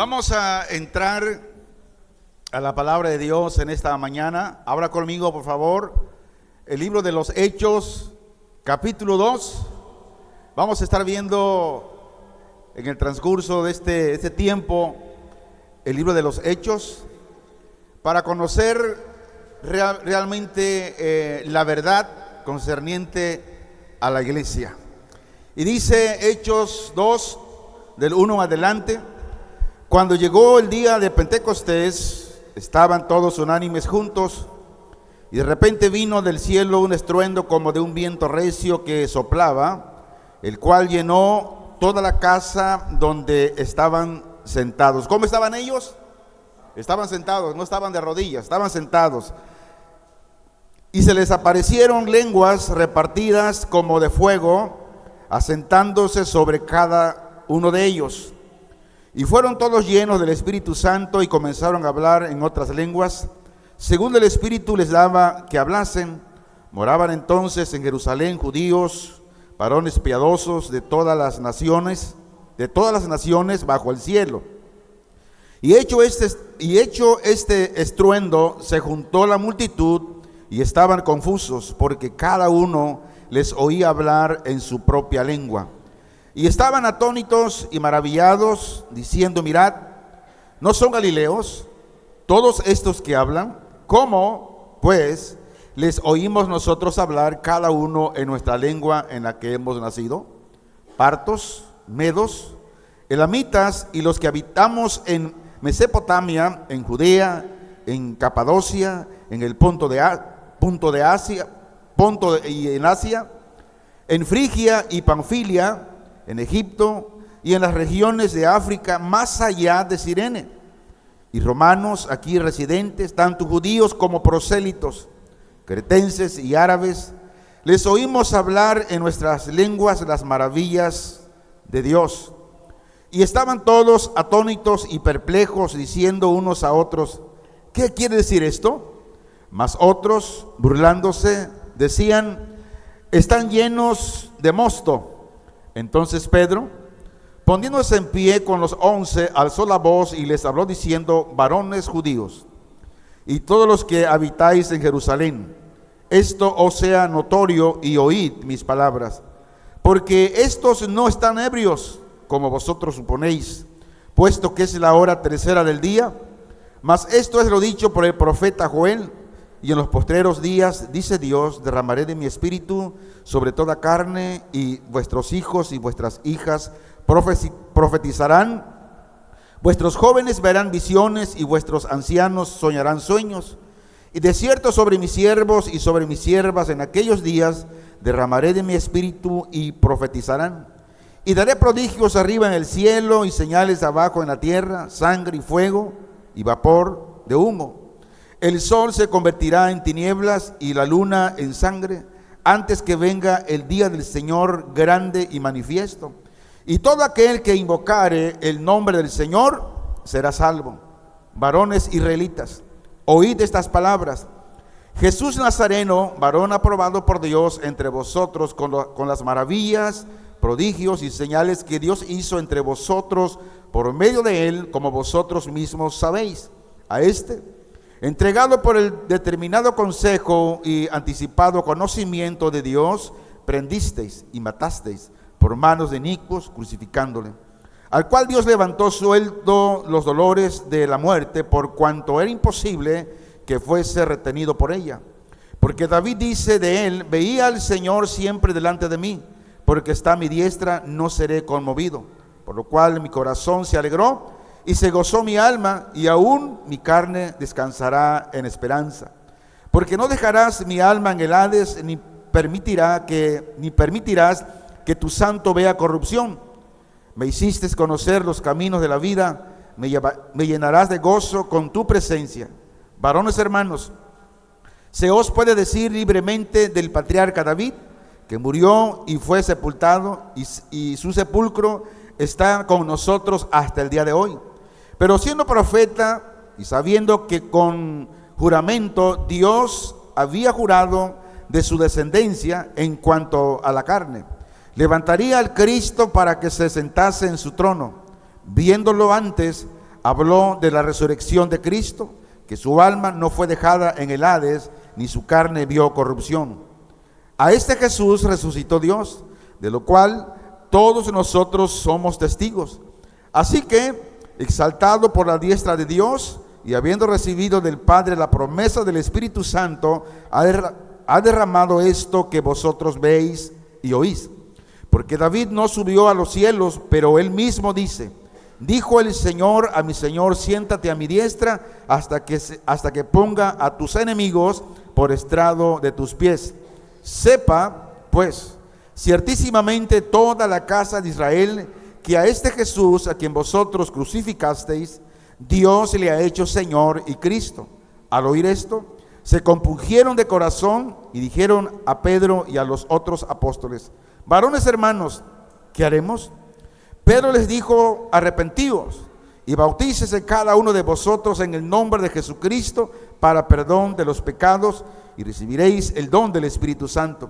Vamos a entrar a la palabra de Dios en esta mañana. Abra conmigo, por favor, el libro de los Hechos, capítulo 2. Vamos a estar viendo en el transcurso de este tiempo el libro de los Hechos para conocer realmente la verdad concerniente a la iglesia. Y dice Hechos 2, del 1 adelante: cuando llegó el día de Pentecostés, estaban todos unánimes juntos, y de repente vino del cielo un estruendo como de un viento recio que soplaba, el cual llenó toda la casa donde estaban sentados. ¿Cómo estaban ellos? Estaban sentados, no estaban de rodillas, estaban sentados. Y se les aparecieron lenguas repartidas como de fuego, asentándose sobre cada uno de ellos. Y fueron todos llenos del Espíritu Santo y comenzaron a hablar en otras lenguas, según el Espíritu les daba que hablasen. Moraban entonces en Jerusalén judíos, varones piadosos de todas las naciones bajo el cielo. Y hecho este estruendo, se juntó la multitud y estaban confusos, porque cada uno les oía hablar en su propia lengua. Y estaban atónitos y maravillados, diciendo: mirad, ¿no son galileos todos estos que hablan? ¿Cómo, pues, les oímos nosotros hablar cada uno en nuestra lengua en la que hemos nacido? Partos, medos, elamitas y los que habitamos en Mesopotamia, en Judea, en Capadocia, en el Ponto de Asia, en Asia, en Frigia y Panfilia, en Egipto y en las regiones de África, más allá de Cirene, y romanos aquí residentes, tanto judíos como prosélitos, cretenses y árabes, les oímos hablar en nuestras lenguas las maravillas de Dios. Y estaban todos atónitos y perplejos, diciendo unos a otros: ¿qué quiere decir esto? Mas otros, burlándose, decían: están llenos de mosto. Entonces Pedro, poniéndose en pie con los 11, alzó la voz y les habló diciendo: varones judíos, y todos los que habitáis en Jerusalén, esto os sea notorio y oíd mis palabras, porque estos no están ebrios, como vosotros suponéis, puesto que es la hora tercera del día, mas esto es lo dicho por el profeta Joel. Y en los postreros días, dice Dios, derramaré de mi espíritu sobre toda carne, y vuestros hijos y vuestras hijas profetizarán, vuestros jóvenes verán visiones, y vuestros ancianos soñarán sueños. Y de cierto sobre mis siervos y sobre mis siervas en aquellos días derramaré de mi espíritu y profetizarán. Y daré prodigios arriba en el cielo y señales abajo en la tierra, sangre y fuego y vapor de humo. El sol se convertirá en tinieblas y la luna en sangre, antes que venga el día del Señor grande y manifiesto. Y todo aquel que invocare el nombre del Señor será salvo. Varones israelitas, oíd estas palabras: Jesús Nazareno, varón aprobado por Dios entre vosotros con las maravillas, prodigios y señales que Dios hizo entre vosotros por medio de él, como vosotros mismos sabéis. A este, entregado por el determinado consejo y anticipado conocimiento de Dios, prendisteis y matasteis por manos de inicuos, crucificándole, al cual Dios levantó suelto los dolores de la muerte, por cuanto era imposible que fuese retenido por ella. Porque David dice de él: veía al Señor siempre delante de mí, porque está a mi diestra, no seré conmovido. Por lo cual mi corazón se alegró y se gozó mi alma, y aún mi carne descansará en esperanza. Porque no dejarás mi alma en el Hades, ni permitirás que tu santo vea corrupción. Me hiciste conocer los caminos de la vida, me llenarás de gozo con tu presencia. Varones hermanos, se os puede decir libremente del patriarca David, que murió y fue sepultado, y su sepulcro está con nosotros hasta el día de hoy. Pero siendo profeta y sabiendo que con juramento Dios había jurado de su descendencia en cuanto a la carne, levantaría al Cristo para que se sentase en su trono, viéndolo antes habló de la resurrección de Cristo, que su alma no fue dejada en el Hades, ni su carne vio corrupción. A este Jesús resucitó Dios, de lo cual todos nosotros somos testigos. Así que, exaltado por la diestra de Dios, y habiendo recibido del Padre la promesa del Espíritu Santo, ha derramado esto que vosotros veis y oís. Porque David no subió a los cielos, pero él mismo dice: dijo el Señor a mi Señor, siéntate a mi diestra hasta que ponga a tus enemigos por estrado de tus pies. Sepa, pues, ciertísimamente toda la casa de Israel, que a este Jesús, a quien vosotros crucificasteis, Dios le ha hecho Señor y Cristo. Al oír esto, se compungieron de corazón y dijeron a Pedro y a los otros apóstoles: varones hermanos, ¿qué haremos? Pedro les dijo: arrepentíos y bautícese cada uno de vosotros en el nombre de Jesucristo para perdón de los pecados, y recibiréis el don del Espíritu Santo.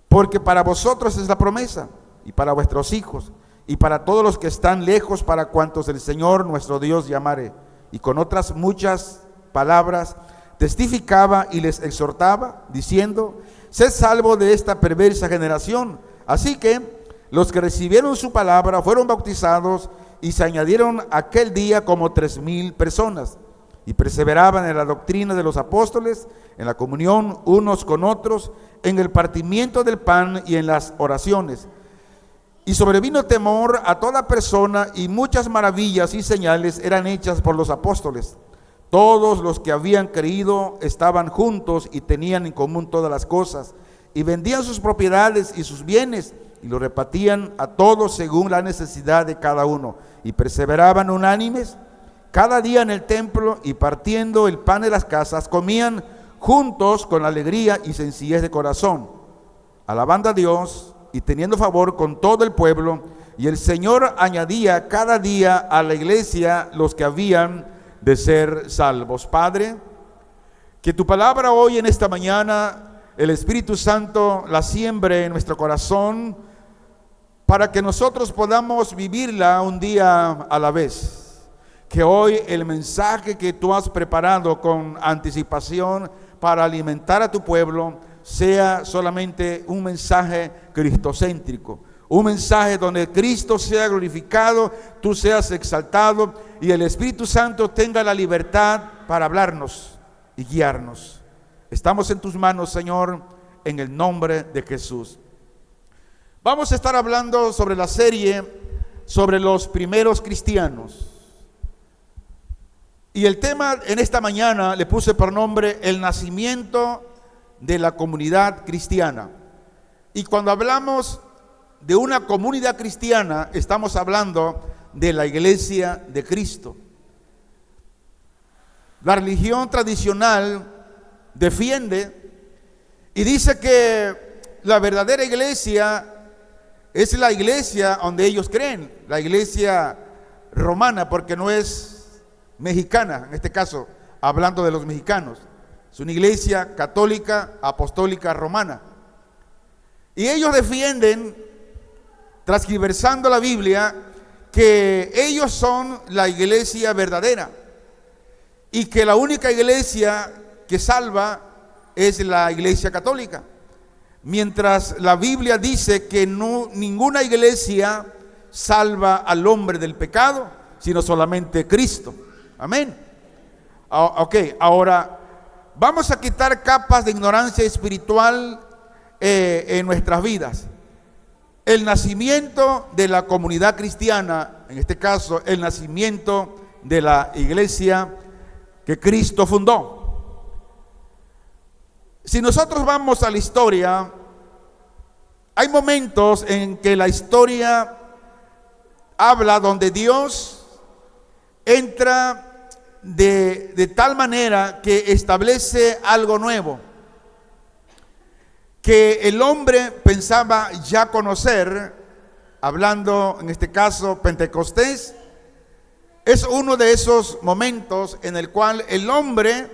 Porque para vosotros es la promesa, y para vuestros hijos, y para todos los que están lejos, para cuantos el Señor nuestro Dios llamare. Y con otras muchas palabras testificaba y les exhortaba, diciendo: sed salvos de esta perversa generación. Así que los que recibieron su palabra fueron bautizados, y se añadieron aquel día como 3,000 personas. Y perseveraban en la doctrina de los apóstoles, en la comunión unos con otros, en el partimiento del pan y en las oraciones. Y sobrevino temor a toda persona, y muchas maravillas y señales eran hechas por los apóstoles. Todos los que habían creído estaban juntos y tenían en común todas las cosas, y vendían sus propiedades y sus bienes, y lo repartían a todos según la necesidad de cada uno. Y perseveraban unánimes cada día en el templo, y partiendo el pan de las casas, comían juntos con alegría y sencillez de corazón, alabando a Dios y teniendo favor con todo el pueblo. Y el Señor añadía cada día a la iglesia los que habían de ser salvos. Padre, que tu palabra hoy en esta mañana, el Espíritu Santo la siembre en nuestro corazón, para que nosotros podamos vivirla un día a la vez. Que hoy el mensaje que tú has preparado con anticipación para alimentar a tu pueblo sea solamente un mensaje cristocéntrico, un mensaje donde Cristo sea glorificado, tú seas exaltado y el Espíritu Santo tenga la libertad para hablarnos y guiarnos. Estamos en tus manos, Señor, en el nombre de Jesús. Vamos a estar hablando sobre la serie sobre los primeros cristianos. Y el tema en esta mañana le puse por nombre el nacimiento de la comunidad cristiana. Y cuando hablamos de una comunidad cristiana, estamos hablando de la iglesia de Cristo. La religión tradicional defiende y dice que la verdadera iglesia es la iglesia donde ellos creen, la iglesia romana, porque no es mexicana, en este caso, hablando de los mexicanos. Es una iglesia católica, apostólica, romana. Y ellos defienden, transgiversando la Biblia, que ellos son la iglesia verdadera y que la única iglesia que salva es la iglesia católica. Mientras la Biblia dice que ninguna iglesia salva al hombre del pecado, sino solamente Cristo. Amén. Ok, ahora vamos a quitar capas de ignorancia espiritual en nuestras vidas. El nacimiento de la comunidad cristiana, en este caso el nacimiento de la iglesia que Cristo fundó. Si nosotros vamos a la historia, hay momentos en que la historia habla donde Dios entra de tal manera que establece algo nuevo, que el hombre pensaba ya conocer, hablando en este caso Pentecostés. Es uno de esos momentos en el cual el hombre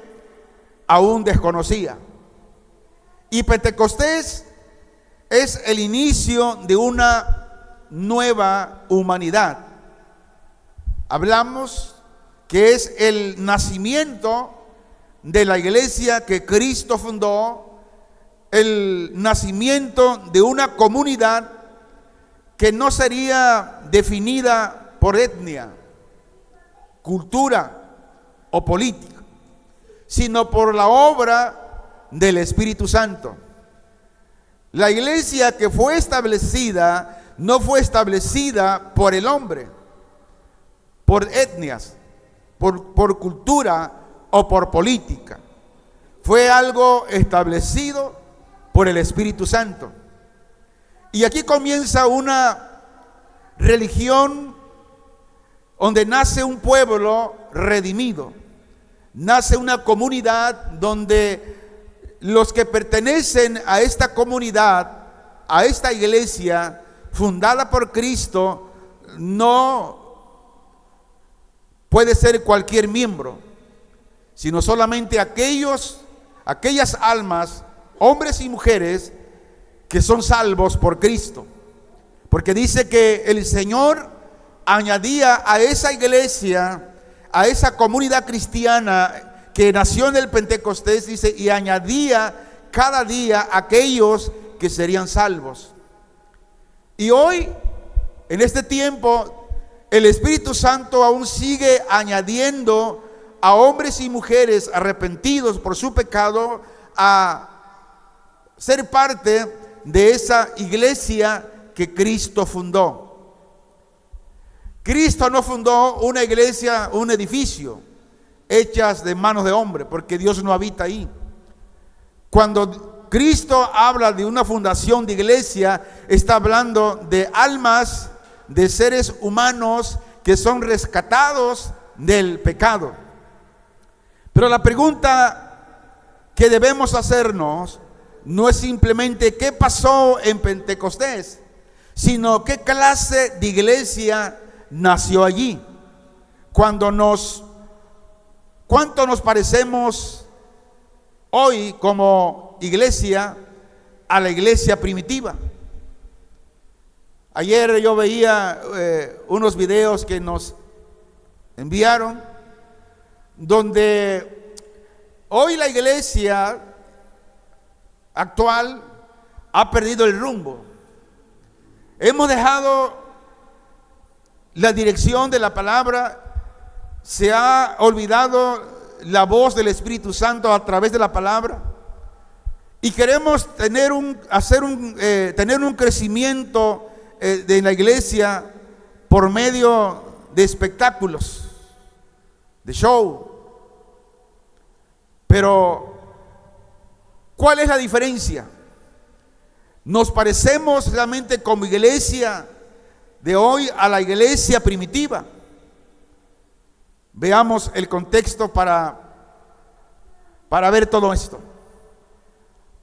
aún desconocía. Y Pentecostés es el inicio de una nueva humanidad. Hablamos que es el nacimiento de la iglesia que Cristo fundó, el nacimiento de una comunidad que no sería definida por etnia, cultura o política, sino por la obra del Espíritu Santo. La iglesia que fue establecida no fue establecida por el hombre, por etnias, por cultura o por política. Fue algo establecido por el Espíritu Santo. Y aquí comienza una religión donde nace un pueblo redimido, nace una comunidad donde los que pertenecen a esta comunidad, a esta iglesia fundada por Cristo, no puede ser cualquier miembro, sino solamente aquellas almas, hombres y mujeres, que son salvos por Cristo. Porque dice que el Señor añadía a esa iglesia, a esa comunidad cristiana que nació en el Pentecostés, dice, y añadía cada día aquellos que serían salvos. Y hoy, en este tiempo, el Espíritu Santo aún sigue añadiendo a hombres y mujeres arrepentidos por su pecado a ser parte de esa iglesia que Cristo fundó. Cristo no fundó una iglesia, un edificio hechas de manos de hombre, porque Dios no habita ahí. Cuando Cristo habla de una fundación de iglesia, está hablando de almas, de seres humanos que son rescatados del pecado. Pero la pregunta que debemos hacernos no es simplemente qué pasó en Pentecostés, sino qué clase de iglesia nació allí. ¿Cuánto nos parecemos hoy como iglesia a la iglesia primitiva? Ayer yo veía unos videos que nos enviaron, donde hoy la iglesia actual ha perdido el rumbo. Hemos dejado la dirección de la palabra, se ha olvidado la voz del Espíritu Santo a través de la palabra, y queremos tener un crecimiento de la iglesia por medio de espectáculos, de show. Pero ¿cuál es la diferencia? ¿Nos parecemos realmente como iglesia de hoy a la iglesia primitiva? Veamos el contexto para ver todo esto.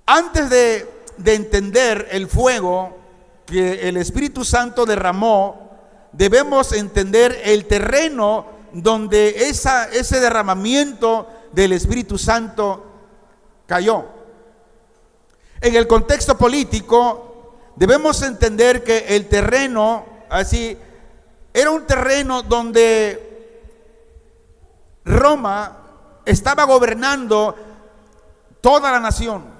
Antes de entender el fuego que el Espíritu Santo derramó, debemos entender el terreno donde ese derramamiento del Espíritu Santo cayó. En el contexto político, debemos entender que el terreno, así, era un terreno donde Roma estaba gobernando toda la nación,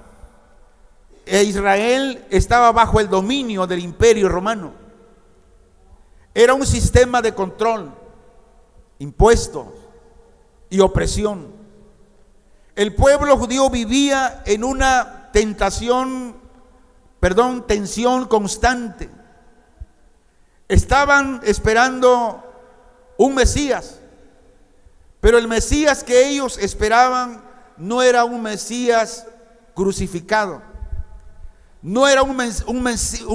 e Israel estaba bajo el dominio del imperio romano. Era un sistema de control, impuestos y opresión. El pueblo judío vivía en una tensión constante. Estaban esperando un Mesías, pero el Mesías que ellos esperaban no era un Mesías crucificado, no era un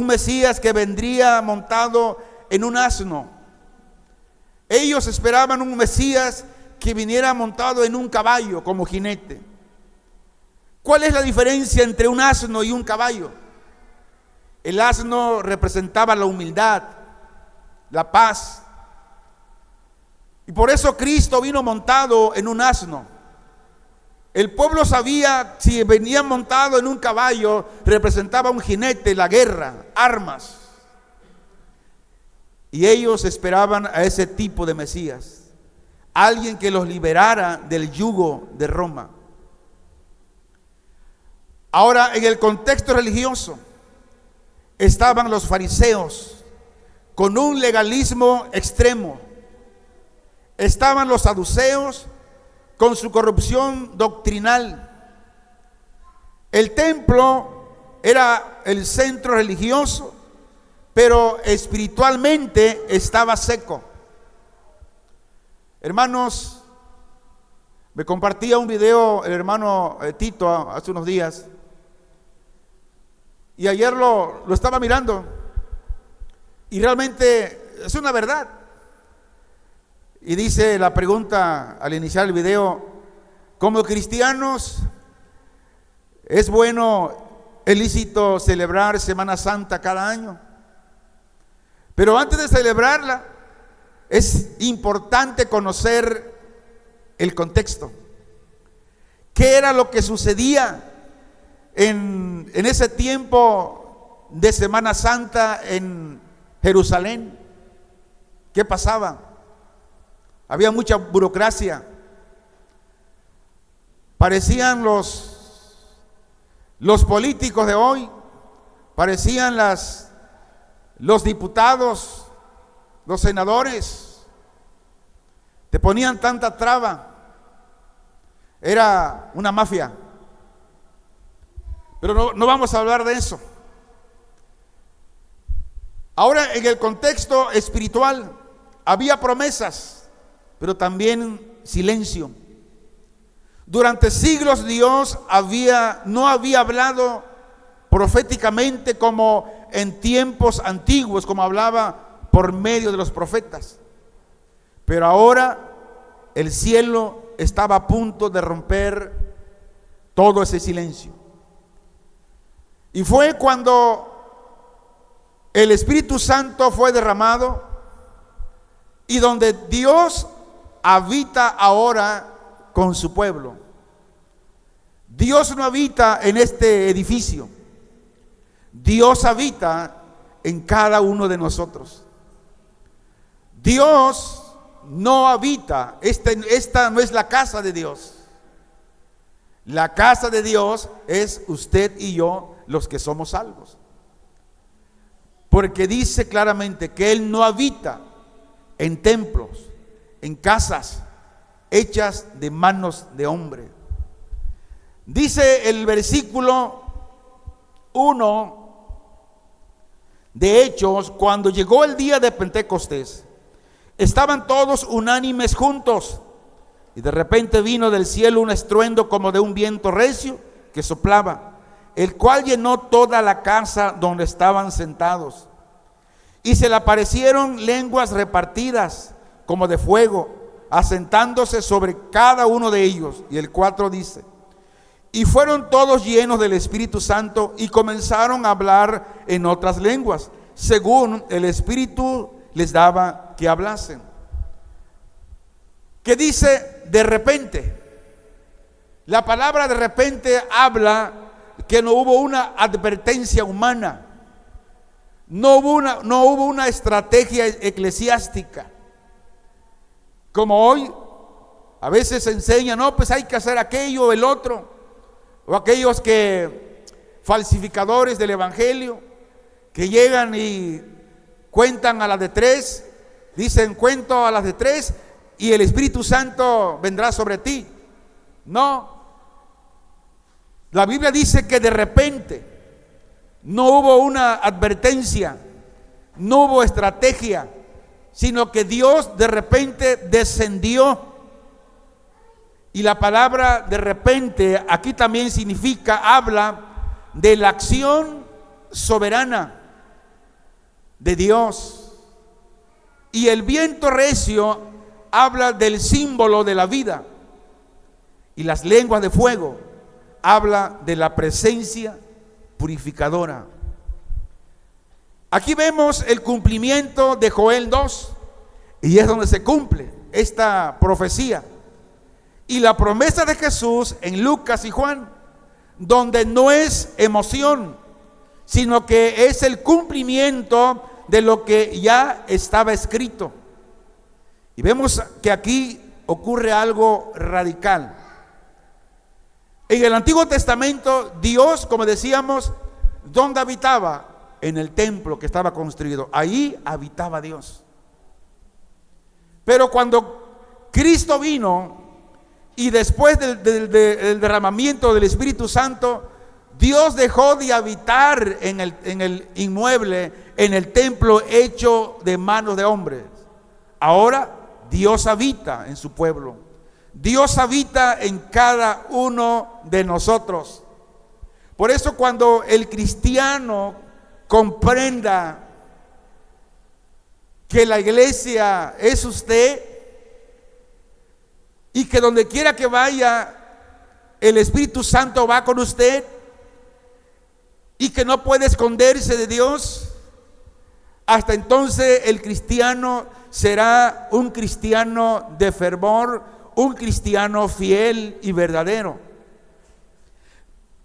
Mesías que vendría montado en un asno. Ellos esperaban un Mesías que viniera montado en un caballo como jinete. ¿Cuál es la diferencia entre un asno y un caballo? El asno representaba la humildad, la paz. Y por eso Cristo vino montado en un asno. El pueblo sabía, si venía montado en un caballo, representaba un jinete, la guerra, armas. Y ellos esperaban a ese tipo de Mesías, alguien que los liberara del yugo de Roma. Ahora, en el contexto religioso, estaban los fariseos con un legalismo extremo. Estaban los saduceos con su corrupción doctrinal. El templo era el centro religioso, pero espiritualmente estaba seco. Hermanos, me compartía un video el hermano Tito hace unos días, y ayer lo estaba mirando, y realmente es una verdad. Y dice la pregunta al iniciar el video: como cristianos, ¿es bueno, es lícito celebrar Semana Santa cada año? Pero antes de celebrarla, es importante conocer el contexto. ¿Qué era lo que sucedía en ese tiempo de Semana Santa en Jerusalén? ¿Qué pasaba? Había mucha burocracia. Parecían los políticos de hoy, parecían los diputados, los senadores. Te ponían tanta traba. Era una mafia. Pero no vamos a hablar de eso. Ahora, en el contexto espiritual, había promesas, pero también silencio. Durante siglos Dios no había hablado proféticamente como en tiempos antiguos, como hablaba por medio de los profetas. Pero ahora el cielo estaba a punto de romper todo ese silencio. Y fue cuando el Espíritu Santo fue derramado, y donde Dios habita ahora con su pueblo. Dios no habita en este edificio. Dios habita en cada uno de nosotros. Dios no habita, esta no es la casa de Dios. La casa de Dios es usted y yo, los que somos salvos. Porque dice claramente que Él no habita en templos, en casas hechas de manos de hombre. Dice el versículo 1 de Hechos: cuando llegó el día de Pentecostés, estaban todos unánimes juntos, y de repente vino del cielo un estruendo como de un viento recio que soplaba, el cual llenó toda la casa donde estaban sentados. Y se le aparecieron lenguas repartidas como de fuego, asentándose sobre cada uno de ellos. Y el 4 dice: y fueron todos llenos del Espíritu Santo y comenzaron a hablar en otras lenguas, según el Espíritu les daba que hablasen. ¿Qué dice de repente? La palabra de repente habla que no hubo una advertencia humana, no hubo una estrategia eclesiástica. Como hoy a veces se enseña, no, pues hay que hacer aquello o el otro, o aquellos que falsificadores del evangelio, que llegan y cuentan a las de 3, dicen cuento a las de 3 y el Espíritu Santo vendrá sobre ti. No, la Biblia dice que de repente no hubo una advertencia, no hubo estrategia, sino que Dios de repente descendió. Y la palabra de repente aquí también habla de la acción soberana de Dios. Y el viento recio habla del símbolo de la vida. Y las lenguas de fuego habla de la presencia purificadora. Aquí vemos el cumplimiento de Joel 2, y es donde se cumple esta profecía. Y la promesa de Jesús en Lucas y Juan, donde no es emoción, sino que es el cumplimiento de lo que ya estaba escrito. Y vemos que aquí ocurre algo radical. En el Antiguo Testamento, Dios, como decíamos, ¿dónde habitaba? En el templo que estaba construido. Ahí habitaba Dios. Pero cuando Cristo vino y después del derramamiento del Espíritu Santo, Dios dejó de habitar en el inmueble, en el templo hecho de manos de hombres. Ahora Dios habita en su pueblo. Dios habita en cada uno de nosotros. Por eso cuando el cristiano comprenda que la iglesia es usted y que donde quiera que vaya el Espíritu Santo va con usted y que no puede esconderse de Dios, hasta entonces el cristiano será un cristiano de fervor, un cristiano fiel y verdadero.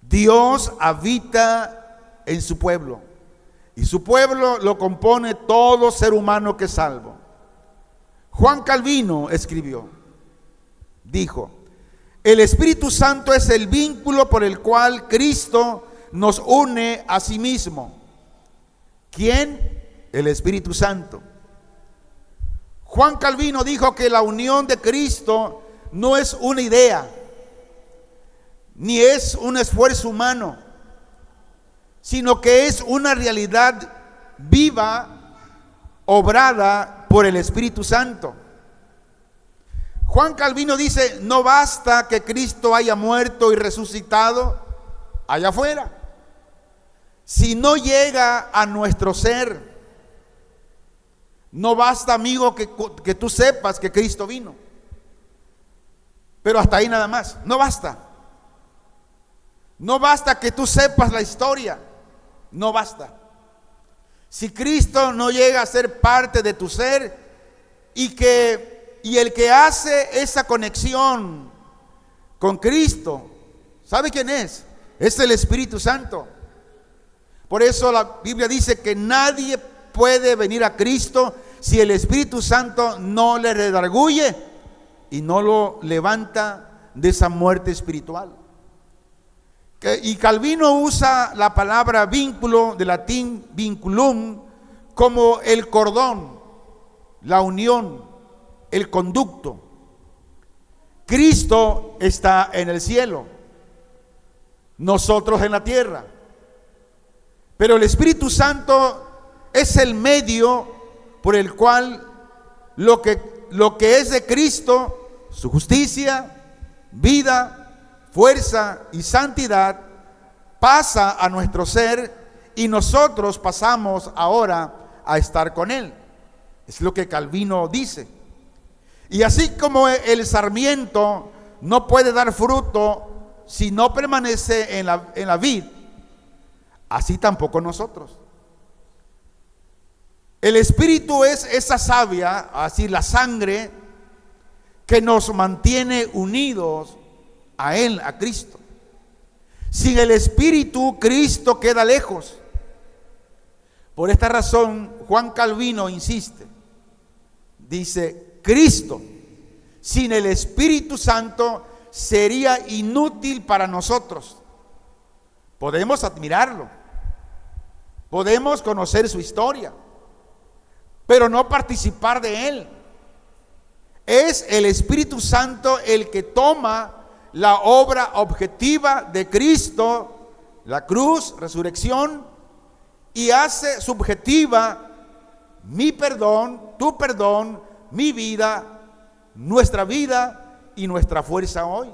Dios habita en su pueblo y su pueblo lo compone todo ser humano que es salvo. Juan Calvino escribió, dijo: el Espíritu Santo es el vínculo por el cual Cristo nos une a sí mismo. ¿Quién? El Espíritu Santo. Juan Calvino dijo que la unión de Cristo no es una idea, ni es un esfuerzo humano, sino que es una realidad viva, obrada por el Espíritu Santo. Juan Calvino dice: no basta que Cristo haya muerto y resucitado allá afuera, si no llega a nuestro ser. No basta, amigo, que tú sepas que Cristo vino, pero hasta ahí nada más. No basta. No basta que tú sepas la historia. No basta. Si Cristo no llega a ser parte de tu ser y el que hace esa conexión con Cristo, ¿sabe quién es? Es el Espíritu Santo. Por eso la Biblia dice que nadie puede venir a Cristo si el Espíritu Santo no le redarguye y no lo levanta de esa muerte espiritual. Y Calvino usa la palabra vínculo, de latín vinculum, como el cordón, la unión, el conducto. Cristo está en el cielo, nosotros en la tierra, pero el Espíritu Santo es el medio por el cual lo que es de Cristo, su justicia, vida, fuerza y santidad, pasa a nuestro ser y nosotros pasamos ahora a estar con Él. Es lo que Calvino dice. Y así como el sarmiento no puede dar fruto si no permanece en la vid, así tampoco nosotros. El Espíritu es esa savia, así la sangre, que nos mantiene unidos a Él, a Cristo. Sin el Espíritu, Cristo queda lejos. Por esta razón, Juan Calvino insiste. Dice: Cristo, sin el Espíritu Santo, sería inútil para nosotros. Podemos admirarlo, podemos conocer su historia, pero no participar de Él. Es el Espíritu Santo el que toma la obra objetiva de Cristo, la cruz, resurrección, y hace subjetiva mi perdón, tu perdón, mi vida, nuestra vida y nuestra fuerza hoy.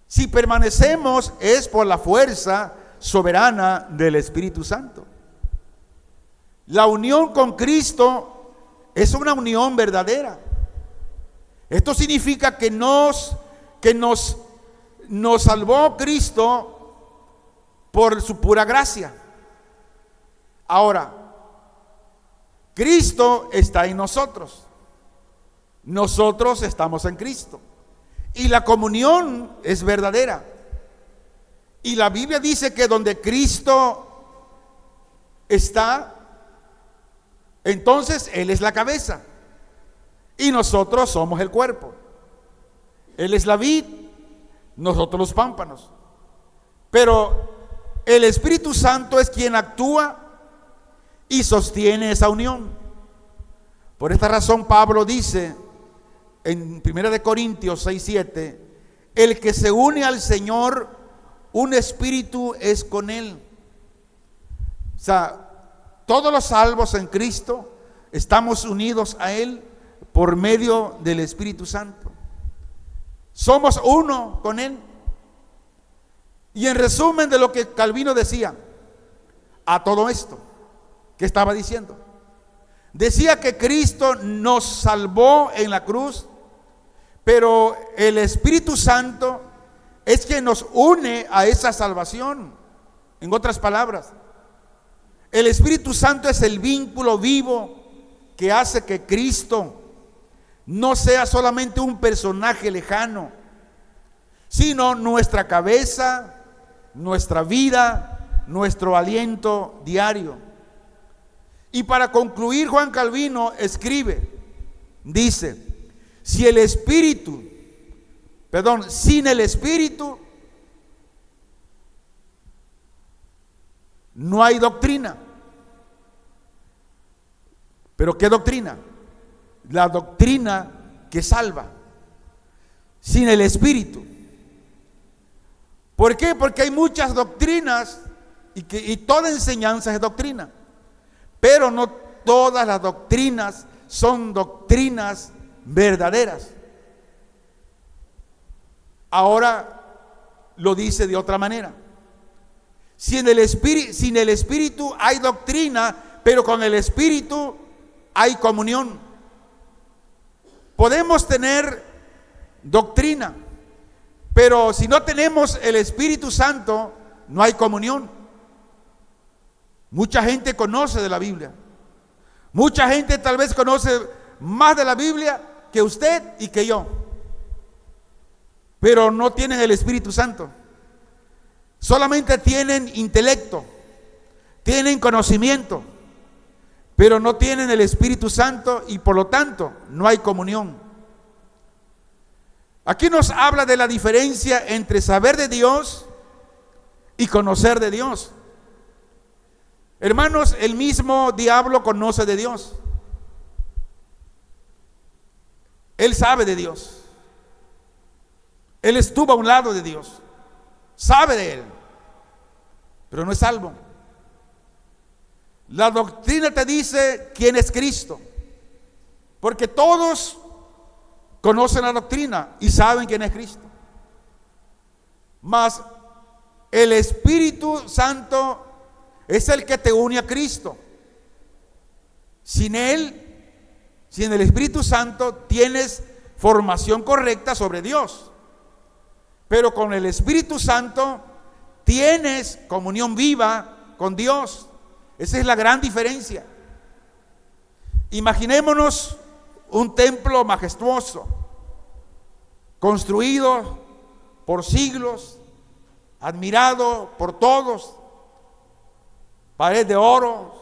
Si permanecemos es por la fuerza soberana del Espíritu Santo. La unión con Cristo es una unión verdadera. Esto significa que nos salvó Cristo por su pura gracia. Ahora, Cristo está en nosotros. Nosotros estamos en Cristo. Y la comunión es verdadera. Y la Biblia dice que donde Cristo está, entonces Él es la cabeza. y nosotros somos el cuerpo. Él es la vid, nosotros los pámpanos. Pero el Espíritu Santo es quien actúa y sostiene esa unión. Por esta razón Pablo dice en 1 Corintios 6:7, el que se une al Señor, un espíritu es con Él. O sea, todos los salvos en Cristo estamos unidos a Él por medio del Espíritu Santo. Somos uno con Él. Y en resumen de lo que Calvino decía, a todo esto, ¿qué estaba diciendo? Decía que Cristo nos salvó en la cruz, pero el Espíritu Santo es quien nos une a esa salvación. En otras palabras, el Espíritu Santo es el vínculo vivo que hace que Cristo no sea solamente un personaje lejano, sino nuestra cabeza, nuestra vida, nuestro aliento diario. Y para concluir, Juan Calvino escribe, dice, sin el Espíritu, no hay doctrina. ¿Pero qué doctrina? La doctrina que salva. Sin el Espíritu. ¿Por qué? Porque hay muchas doctrinas y toda enseñanza es doctrina. Pero no todas las doctrinas son doctrinas verdaderas. Ahora lo dice de otra manera. Sin el Espíritu hay doctrina, pero con el Espíritu hay comunión. Podemos tener doctrina, pero si no tenemos el Espíritu Santo, no hay comunión. Mucha gente conoce de la Biblia. Mucha gente tal vez conoce más de la Biblia que usted y que yo, pero no tienen el Espíritu Santo. Solamente tienen intelecto, tienen conocimiento, pero no tienen el Espíritu Santo y por lo tanto no hay comunión. Aquí nos habla de la diferencia entre saber de Dios y conocer de Dios. Hermanos, el mismo diablo conoce de Dios. Él sabe de Dios. Él estuvo a un lado de Dios. Sabe de Él, pero no es salvo. La doctrina te dice quién es Cristo, porque todos conocen la doctrina y saben quién es Cristo. Mas el Espíritu Santo es el que te une a Cristo. Sin Él, sin el Espíritu Santo, tienes formación correcta sobre Dios. Pero con el Espíritu Santo tienes comunión viva con Dios. Esa es la gran diferencia. Imaginémonos un templo majestuoso, construido por siglos, admirado por todos, pared de oro,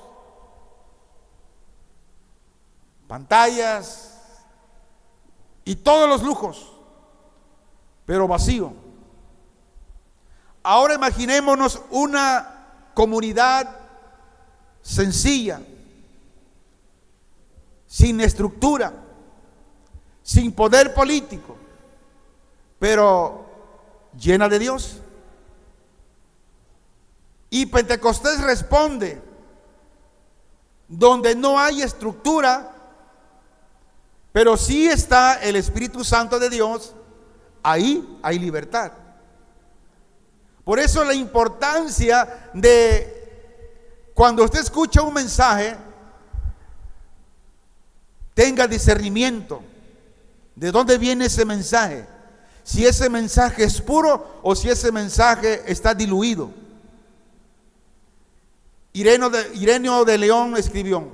pantallas y todos los lujos, pero vacío. Ahora imaginémonos una comunidad sencilla, sin estructura, sin poder político, pero llena de Dios. Y Pentecostés responde: donde no hay estructura, pero sí está el Espíritu Santo de Dios, ahí hay libertad. Por eso la importancia de cuando usted escucha un mensaje, tenga discernimiento de dónde viene ese mensaje, si ese mensaje es puro o si ese mensaje está diluido. Ireneo de León escribió: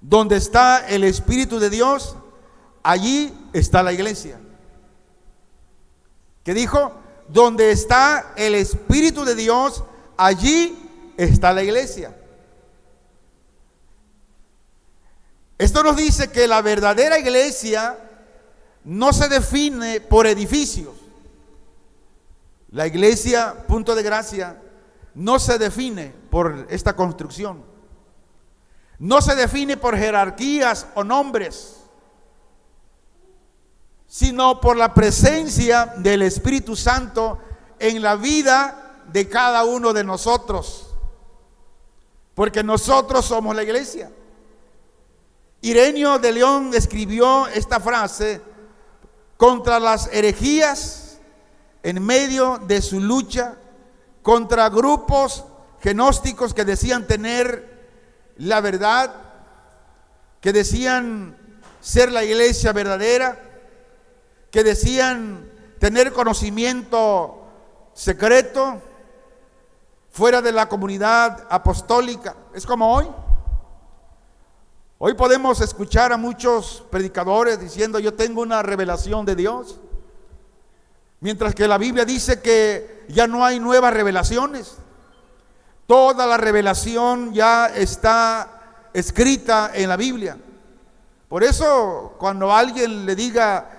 donde está el Espíritu de Dios, allí está la iglesia. ¿Qué dijo? Donde está el Espíritu de Dios, allí está la iglesia. Esto nos dice que la verdadera iglesia no se define por edificios. La iglesia, Punto de Gracia, no se define por esta construcción. No se define por jerarquías o nombres, sino por la presencia del Espíritu Santo en la vida de cada uno de nosotros. Porque nosotros somos la iglesia. Ireneo de León escribió esta frase contra las herejías en medio de su lucha contra grupos gnósticos que decían tener la verdad, que decían ser la iglesia verdadera, que decían tener conocimiento secreto fuera de la comunidad apostólica. Es como hoy. Hoy podemos escuchar a muchos predicadores diciendo: yo tengo una revelación de Dios, mientras que la Biblia dice que ya no hay nuevas revelaciones. Toda la revelación ya está escrita en la Biblia. Por eso, cuando alguien le diga: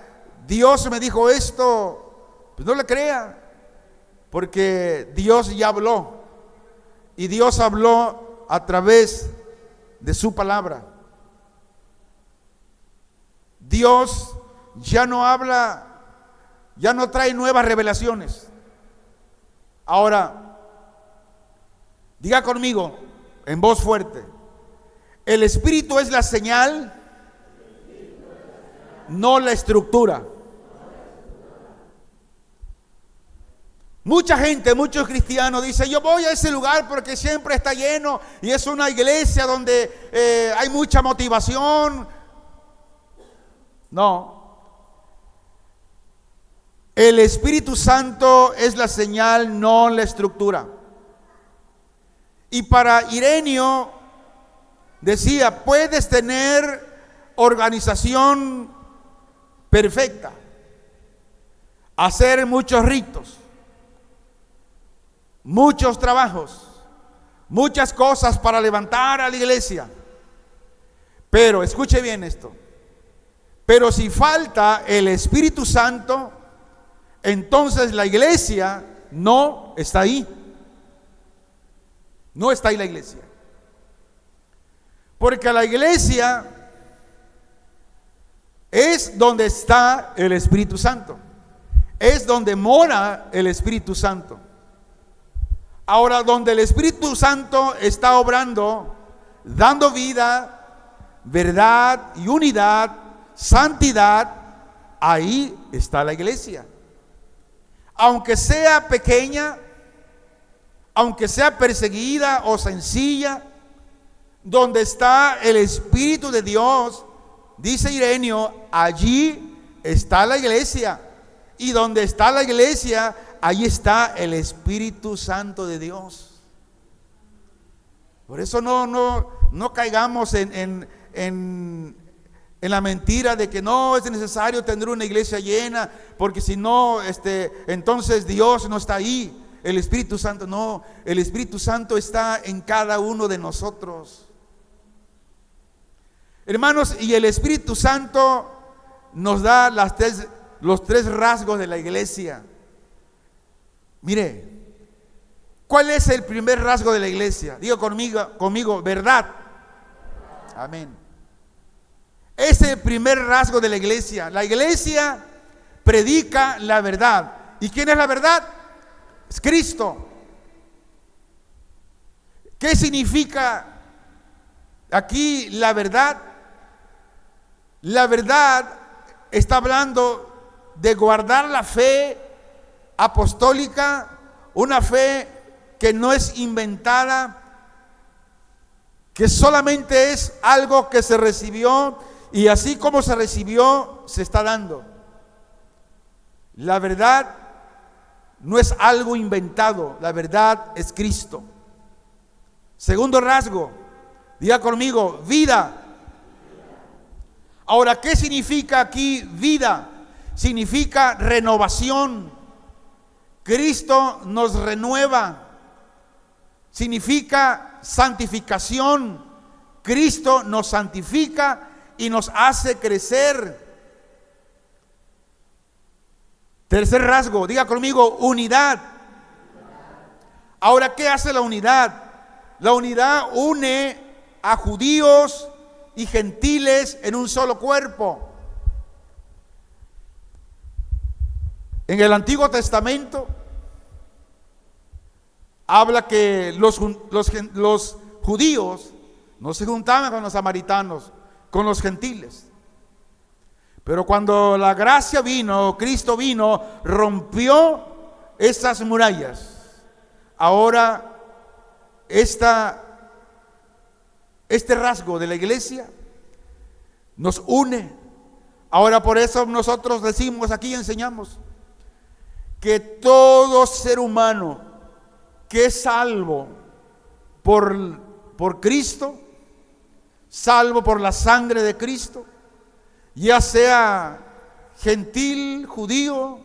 Dios me dijo esto, pues no le crea, porque Dios ya habló, y Dios habló a través de su palabra. Dios ya no habla, ya no trae nuevas revelaciones. Ahora, diga conmigo en voz fuerte: el Espíritu es la señal, no la estructura. Mucha gente, muchos cristianos dicen: yo voy a ese lugar porque siempre está lleno y es una iglesia donde hay mucha motivación. No. El Espíritu Santo es la señal, no la estructura. Y para Ireneo decía: puedes tener organización perfecta, hacer muchos ritos, muchos trabajos, muchas cosas para levantar a la iglesia. Pero escuche bien esto: pero si falta el Espíritu Santo, entonces la iglesia no está ahí. No está ahí la iglesia. Porque la iglesia es donde está el Espíritu Santo. Es donde mora el Espíritu Santo. Ahora, donde el Espíritu Santo está obrando, dando vida, verdad y unidad, santidad, ahí está la iglesia. Aunque sea pequeña, aunque sea perseguida o sencilla, donde está el Espíritu de Dios, dice Ireneo, allí está la iglesia. Y donde está la iglesia, ahí está el Espíritu Santo de Dios. Por eso no caigamos en la mentira de que no es necesario tener una iglesia llena, porque si no, entonces Dios no está ahí. El Espíritu Santo no, el Espíritu Santo está en cada uno de nosotros. Hermanos, y el Espíritu Santo nos da los tres rasgos de la iglesia. Mire, ¿cuál es el primer rasgo de la iglesia? Digo conmigo, verdad. Amén. Es el primer rasgo de la iglesia. La iglesia predica la verdad. ¿Y quién es la verdad? Es Cristo. ¿Qué significa aquí la verdad? La verdad está hablando de guardar la fe apostólica, una fe que no es inventada, que solamente es algo que se recibió y así como se recibió, se está dando. La verdad no es algo inventado, la verdad es Cristo. Segundo rasgo, diga conmigo, vida. Ahora, ¿qué significa aquí vida? Significa renovación. Cristo nos renueva. Significa santificación. Cristo nos santifica y nos hace crecer. Tercer rasgo, diga conmigo, unidad. Ahora, ¿qué hace la unidad? La unidad une a judíos y gentiles en un solo cuerpo. En el Antiguo Testamento habla que los judíos no se juntaban con los samaritanos, con los gentiles. Pero cuando la gracia vino, Cristo vino, rompió esas murallas. Ahora este rasgo de la iglesia nos une. Ahora por eso nosotros decimos aquí, enseñamos que todo ser humano que es salvo por Cristo, salvo por la sangre de Cristo, ya sea gentil, judío,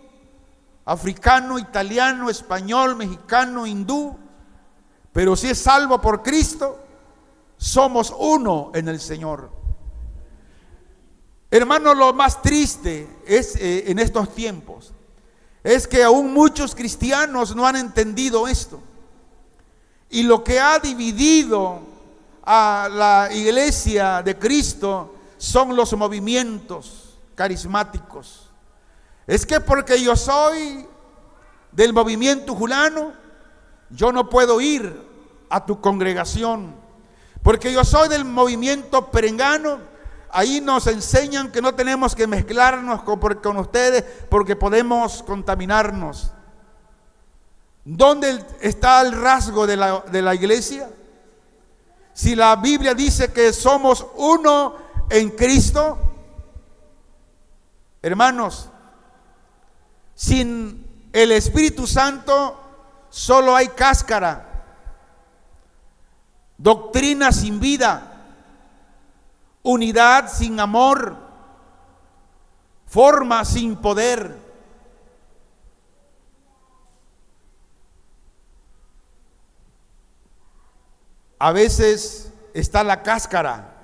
africano, italiano, español, mexicano, hindú, pero si es salvo por Cristo, somos uno en el Señor. Hermano, lo más triste es en estos tiempos es que aún muchos cristianos no han entendido esto, y lo que ha dividido a la iglesia de Cristo son los movimientos carismáticos. Es que porque yo soy del movimiento fulano, yo no puedo ir a tu congregación. Porque yo soy del movimiento perengano, ahí nos enseñan que no tenemos que mezclarnos con ustedes porque podemos contaminarnos. ¿Dónde está el rasgo de la iglesia? Si la Biblia dice que somos uno en Cristo, hermanos, sin el Espíritu Santo solo hay cáscara, doctrina sin vida, unidad sin amor, forma sin poder. A veces está la cáscara.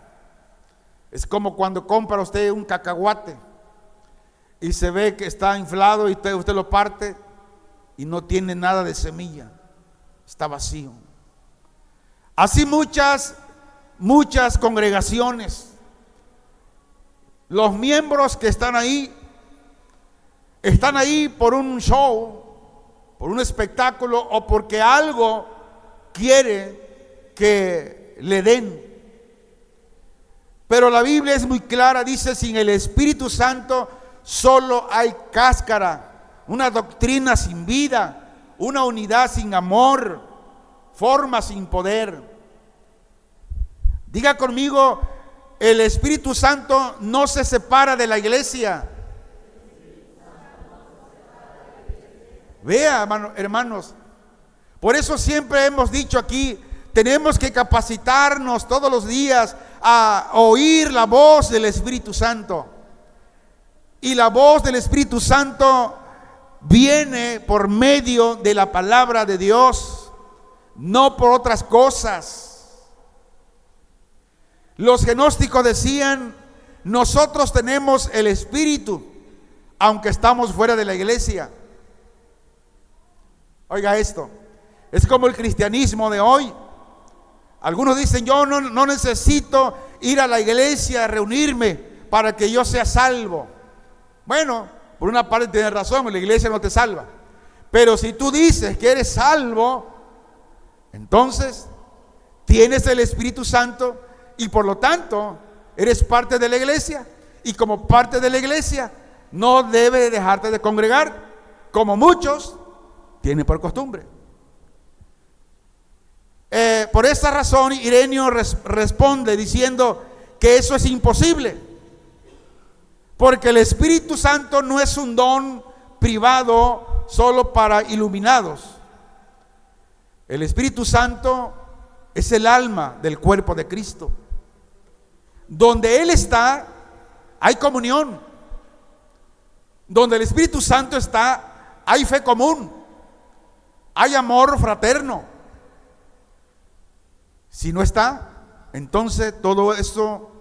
Es como cuando compra usted un cacahuate y se ve que está inflado y usted lo parte y no tiene nada de semilla, está vacío. Así muchas congregaciones, los miembros que están ahí por un show, por un espectáculo o porque algo quiere que le den. Pero la Biblia es muy clara, dice, sin el Espíritu Santo solo hay cáscara, una doctrina sin vida, una unidad sin amor, forma sin poder. Diga conmigo, el Espíritu Santo no se separa de la iglesia. Vea, hermanos, por eso siempre hemos dicho aquí, tenemos que capacitarnos todos los días a oír la voz del Espíritu Santo. Y la voz del Espíritu Santo viene por medio de la palabra de Dios, no por otras cosas. Los gnósticos decían, nosotros tenemos el Espíritu, aunque estamos fuera de la iglesia. Oiga esto, es como el cristianismo de hoy. Algunos dicen, yo no necesito ir a la iglesia a reunirme para que yo sea salvo. Bueno, por una parte tienes razón, la iglesia no te salva. Pero si tú dices que eres salvo, entonces tienes el Espíritu Santo y por lo tanto eres parte de la iglesia. Y como parte de la iglesia no debe dejarte de congregar, como muchos tienen por costumbre. Por esa razón Ireneo responde diciendo que eso es imposible, porque el Espíritu Santo no es un don privado solo para iluminados. El Espíritu Santo es el alma del cuerpo de Cristo. Donde Él está, hay comunión. Donde el Espíritu Santo está, hay fe común, hay amor fraterno. Si no está, entonces todo eso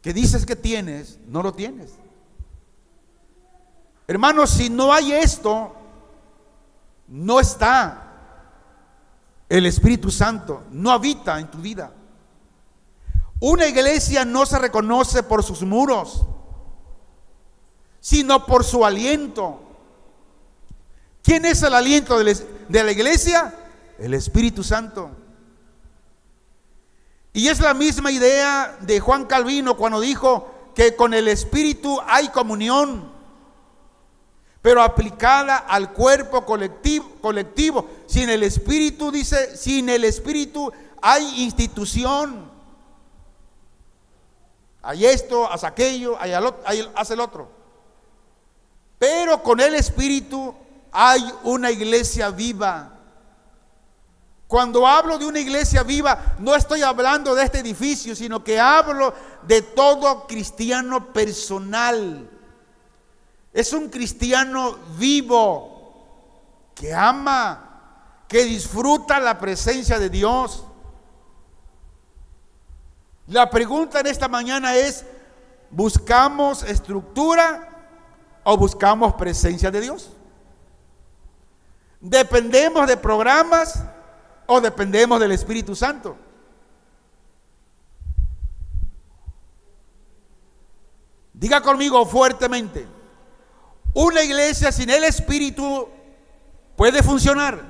que dices que tienes, no lo tienes. Hermanos, si no hay esto, no está el Espíritu Santo, no habita en tu vida. Una iglesia no se reconoce por sus muros, sino por su aliento. ¿Quién es el aliento de la iglesia? El Espíritu Santo. Y es la misma idea de Juan Calvino cuando dijo que con el Espíritu hay comunión, pero aplicada al cuerpo colectivo. Sin el Espíritu, dice, sin el Espíritu hay institución. Hay esto, haz aquello, haz el otro. Pero con el Espíritu hay una iglesia viva. Cuando hablo de una iglesia viva, no estoy hablando de este edificio, sino que hablo de todo cristiano personal. Es un cristiano vivo, que ama, que disfruta la presencia de Dios. La pregunta en esta mañana es: ¿buscamos estructura o buscamos presencia de Dios? ¿Dependemos de programas o dependemos del Espíritu Santo? Diga conmigo fuertemente: una iglesia sin el Espíritu puede funcionar,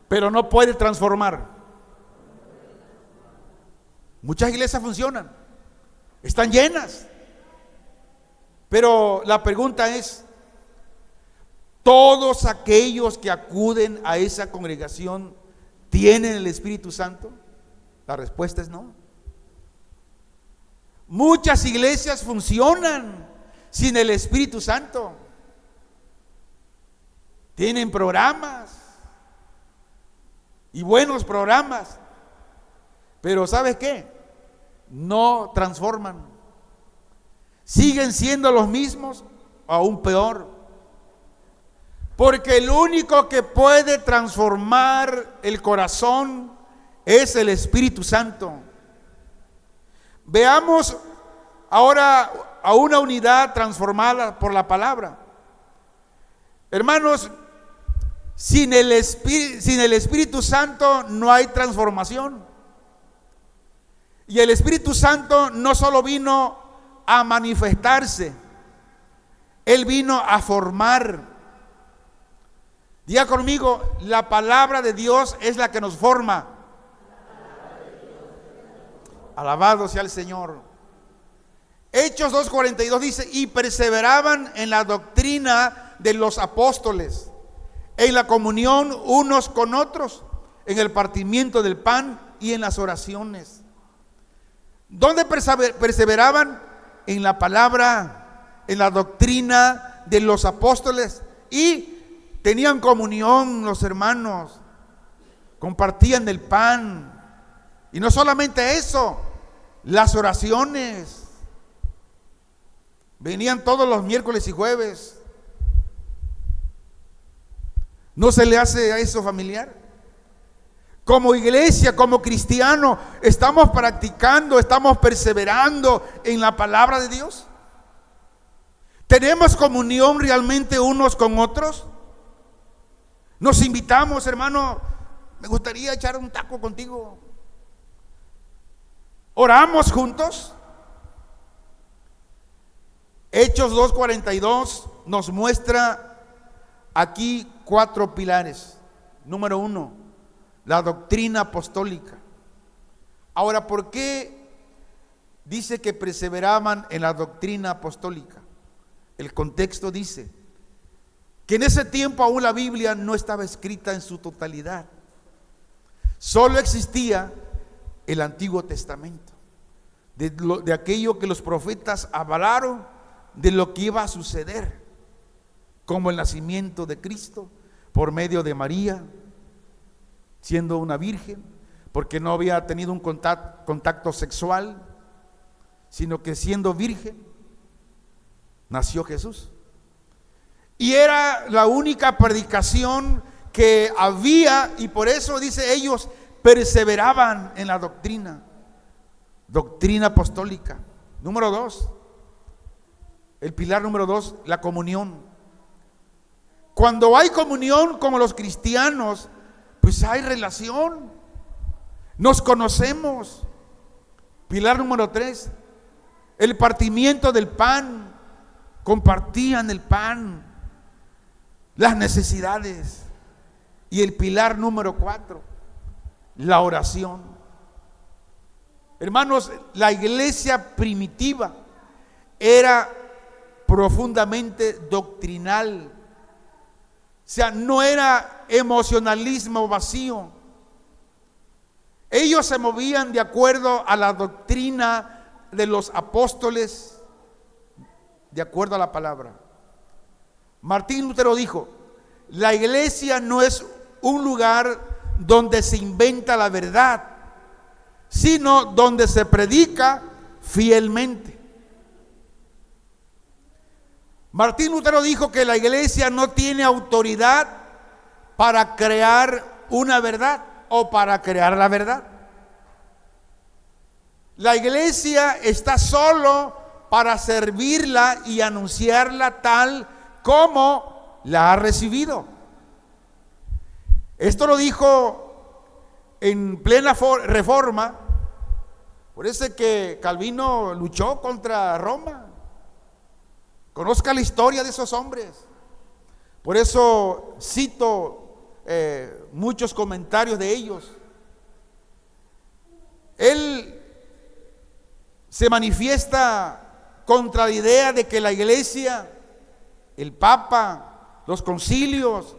pero no puede transformar. Muchas iglesias funcionan, están llenas, pero la pregunta es: ¿todos aquellos que acuden a esa congregación tienen el Espíritu Santo? La respuesta es no. Muchas iglesias funcionan sin el Espíritu Santo. Tienen programas y buenos programas, pero ¿sabes qué? No transforman. Siguen siendo los mismos, aún peor. Porque el único que puede transformar el corazón es el Espíritu Santo. Veamos ahora a una unidad transformada por la palabra. Hermanos, sin el Espíritu Santo no hay transformación. Y el Espíritu Santo no solo vino a manifestarse, Él vino a formar. Diga conmigo: la palabra de Dios es la que nos forma. Alabado sea el Señor. Hechos 2:42 dice: y perseveraban en la doctrina de los apóstoles, en la comunión unos con otros, en el partimiento del pan y en las oraciones. ¿Dónde perseveraban? En la palabra, en la doctrina de los apóstoles, y tenían comunión los hermanos, compartían del pan. Y no solamente eso, las oraciones. Venían todos los miércoles y jueves. ¿No se le hace a eso familiar? Como iglesia, como cristiano, ¿estamos practicando, estamos perseverando en la palabra de Dios? ¿Tenemos comunión realmente unos con otros? Nos invitamos, hermano, me gustaría echar un taco contigo. ¿Oramos juntos? Hechos 2:42 nos muestra aquí 4 pilares. Número 1, la doctrina apostólica. Ahora, ¿por qué dice que perseveraban en la doctrina apostólica? El contexto dice que en ese tiempo aún la Biblia no estaba escrita en su totalidad. Solo existía el Antiguo Testamento, de aquello que los profetas hablaron de lo que iba a suceder, como el nacimiento de Cristo por medio de María, siendo una virgen, porque no había tenido un contacto sexual, sino que siendo virgen nació Jesús. Y era la única predicación que había, y por eso dice ellos perseveraban en la doctrina, doctrina apostólica. Número 2, el pilar número 2, la comunión. Cuando hay comunión con los cristianos, pues hay relación, nos conocemos. Pilar número 3, el partimiento del pan, compartían el pan, las necesidades. Y el pilar número 4, la oración. Hermanos, la iglesia primitiva era profundamente doctrinal. O sea, no era emocionalismo vacío. Ellos se movían de acuerdo a la doctrina de los apóstoles, de acuerdo a la palabra. Martín Lutero dijo: la iglesia no es un lugar donde se inventa la verdad, sino donde se predica fielmente. Martín Lutero dijo que la iglesia no tiene autoridad para crear una verdad o para crear la verdad. La iglesia está solo para servirla y anunciarla tal como la ha recibido. Esto lo dijo en plena reforma. Por eso es que Calvino luchó contra Roma. Conozca la historia de esos hombres. Por eso cito muchos comentarios de ellos. Él se manifiesta contra la idea de que la iglesia, el Papa, los concilios,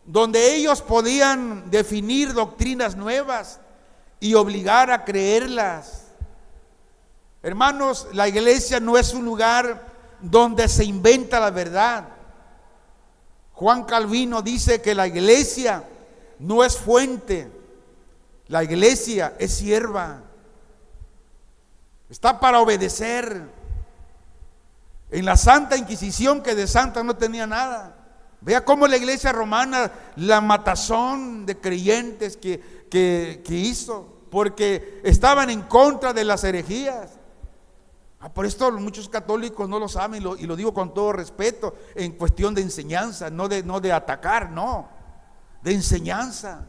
donde ellos podían definir doctrinas nuevas y obligar a creerlas. Hermanos, la iglesia no es un lugar donde se inventa la verdad. Juan Calvino dice que la iglesia no es fuente, la iglesia es sierva, está para obedecer. En la Santa Inquisición, que de santa no tenía nada, vea cómo la iglesia romana, la matazón de creyentes que hizo, porque estaban en contra de las herejías. Por esto muchos católicos no lo saben, y lo digo con todo respeto, en cuestión de enseñanza, no de atacar, no, de enseñanza.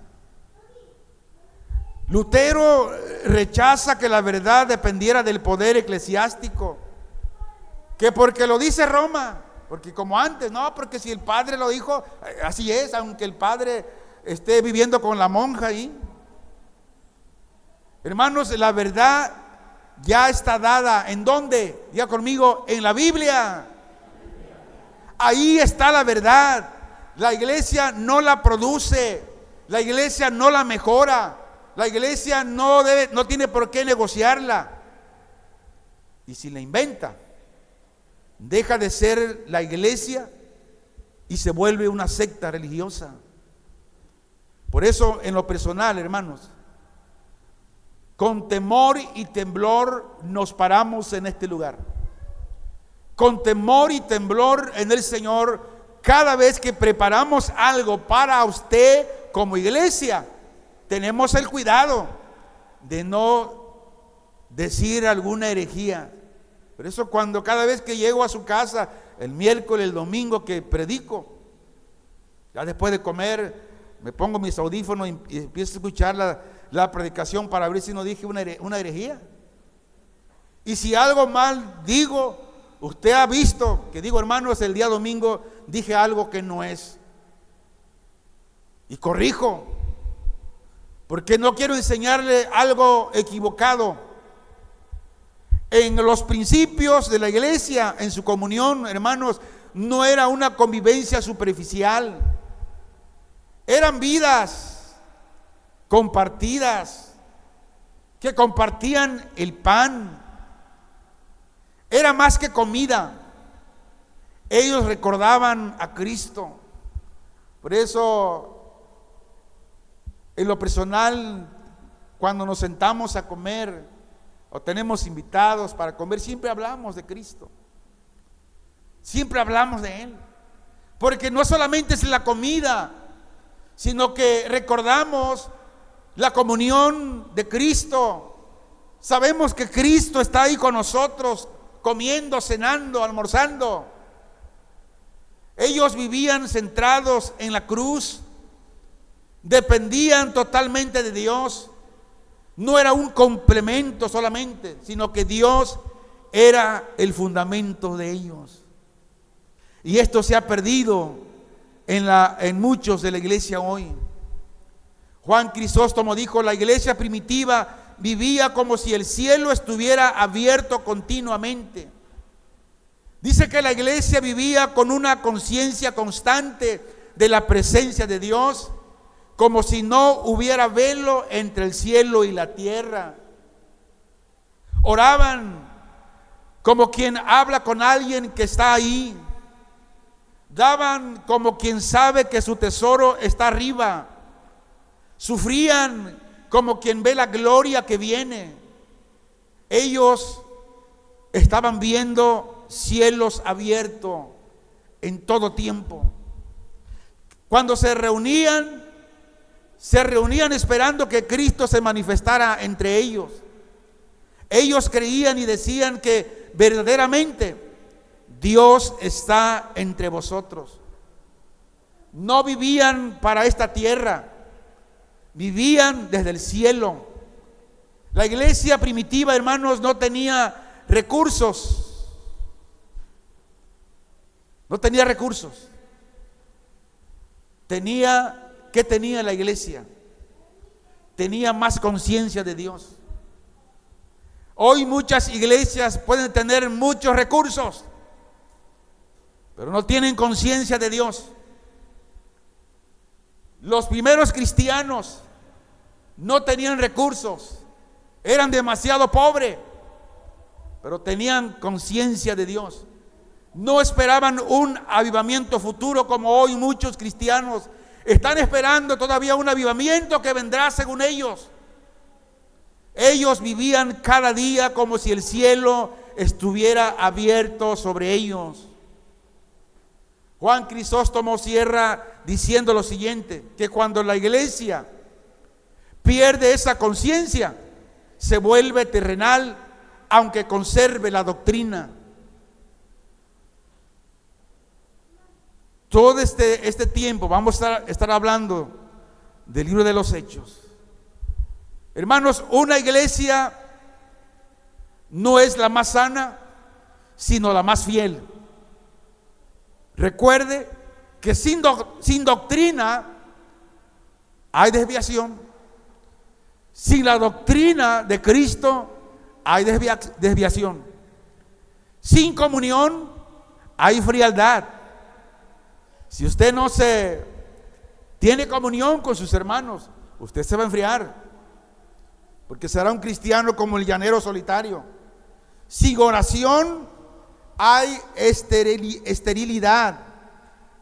Lutero rechaza que la verdad dependiera del poder eclesiástico, que porque lo dice Roma, porque como antes, no, porque si el padre lo dijo, así es, aunque el padre esté viviendo con la monja ahí. Hermanos, la verdad ya está dada. ¿En dónde? Diga conmigo, en la Biblia. Ahí está la verdad. La iglesia no la produce, la iglesia no la mejora, la iglesia no tiene por qué negociarla. Y si la inventa, deja de ser la iglesia y se vuelve una secta religiosa. Por eso, en lo personal, hermanos, con temor y temblor nos paramos en este lugar. Con temor y temblor en el Señor, cada vez que preparamos algo para usted como iglesia, tenemos el cuidado de no decir alguna herejía. Por eso cada vez que llego a su casa, el miércoles, el domingo que predico, ya después de comer, me pongo mis audífonos y empiezo a escuchar la predicación para ver si no dije una herejía. Y si algo mal digo, usted ha visto que digo, hermanos, el día domingo dije algo que no es, y corrijo, porque no quiero enseñarle algo equivocado. En los principios de la iglesia, en su comunión, hermanos, no era una convivencia superficial, eran vidas compartidas, que compartían el pan. Era más que comida, ellos recordaban a Cristo. Por eso, en lo personal, cuando nos sentamos a comer o tenemos invitados para comer, siempre hablamos de Cristo, siempre hablamos de Él, porque no solamente es la comida, sino que recordamos la comunión de Cristo. Sabemos que Cristo está ahí con nosotros, comiendo, cenando, almorzando. Ellos vivían centrados en la cruz, dependían totalmente de Dios. No era un complemento solamente, sino que Dios era el fundamento de ellos. Y esto se ha perdido en muchos de la iglesia hoy. Juan Crisóstomo dijo: la iglesia primitiva vivía como si el cielo estuviera abierto continuamente. Dice que la iglesia vivía con una conciencia constante de la presencia de Dios, como si no hubiera velo entre el cielo y la tierra. Oraban como quien habla con alguien que está ahí. Daban como quien sabe que su tesoro está arriba. Sufrían como quien ve la gloria que viene. Ellos estaban viendo cielos abiertos en todo tiempo. Cuando se reunían esperando que Cristo se manifestara entre ellos. Ellos creían y decían que verdaderamente Dios está entre vosotros. No vivían para esta tierra, vivían desde el cielo. La iglesia primitiva, hermanos, no tenía recursos. No tenía recursos. ¿Qué tenía la iglesia? Tenía más conciencia de Dios. Hoy muchas iglesias pueden tener muchos recursos, pero no tienen conciencia de Dios. Los primeros cristianos no tenían recursos, eran demasiado pobres, pero tenían conciencia de Dios. No esperaban un avivamiento futuro como hoy muchos cristianos están esperando todavía un avivamiento que vendrá según ellos. Ellos vivían cada día como si el cielo estuviera abierto sobre ellos. Juan Crisóstomo cierra diciendo lo siguiente: que cuando la iglesia pierde esa conciencia, se vuelve terrenal, aunque conserve la doctrina. Todo este tiempo vamos a estar hablando del libro de los Hechos. Hermanos, una iglesia no es la más sana, sino la más fiel. Recuerde que sin doctrina hay desviación. Sin la doctrina de Cristo hay desviación. Sin comunión hay frialdad. Si usted no se tiene comunión con sus hermanos, usted se va a enfriar, porque será un cristiano como el llanero solitario. Sin oración hay esterilidad,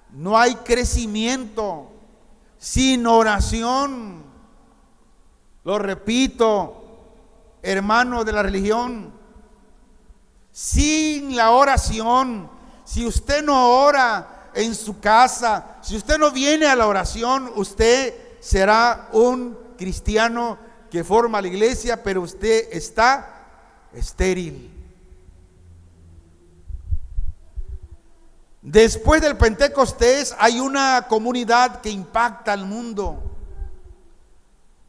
no hay crecimiento. Sin oración, lo repito, hermano de la religión, sin la oración, si usted no ora en su casa, si usted no viene a la oración, usted será un cristiano que forma la iglesia, pero usted está estéril. Después del Pentecostés hay una comunidad que impacta al mundo.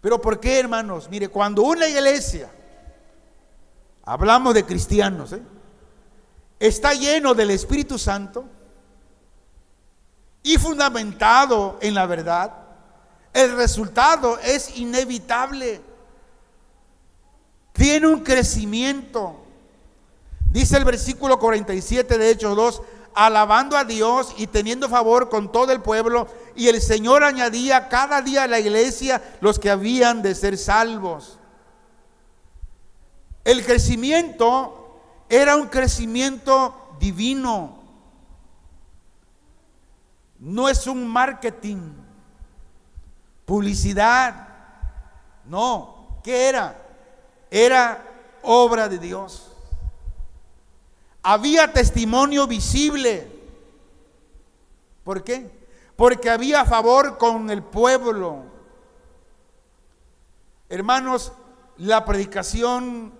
¿Pero por qué, hermanos? Mire, cuando una iglesia, hablamos de cristianos, está lleno del Espíritu Santo y fundamentado en la verdad, el resultado es inevitable. Tiene un crecimiento. Dice el versículo 47 de Hechos 2: alabando a Dios y teniendo favor con todo el pueblo, y el Señor añadía cada día a la iglesia los que habían de ser salvos. El crecimiento era un crecimiento divino. No es un marketing, publicidad. No, ¿qué era? Era obra de Dios. Había testimonio visible. ¿Por qué? Porque había favor con el pueblo. Hermanos, la predicación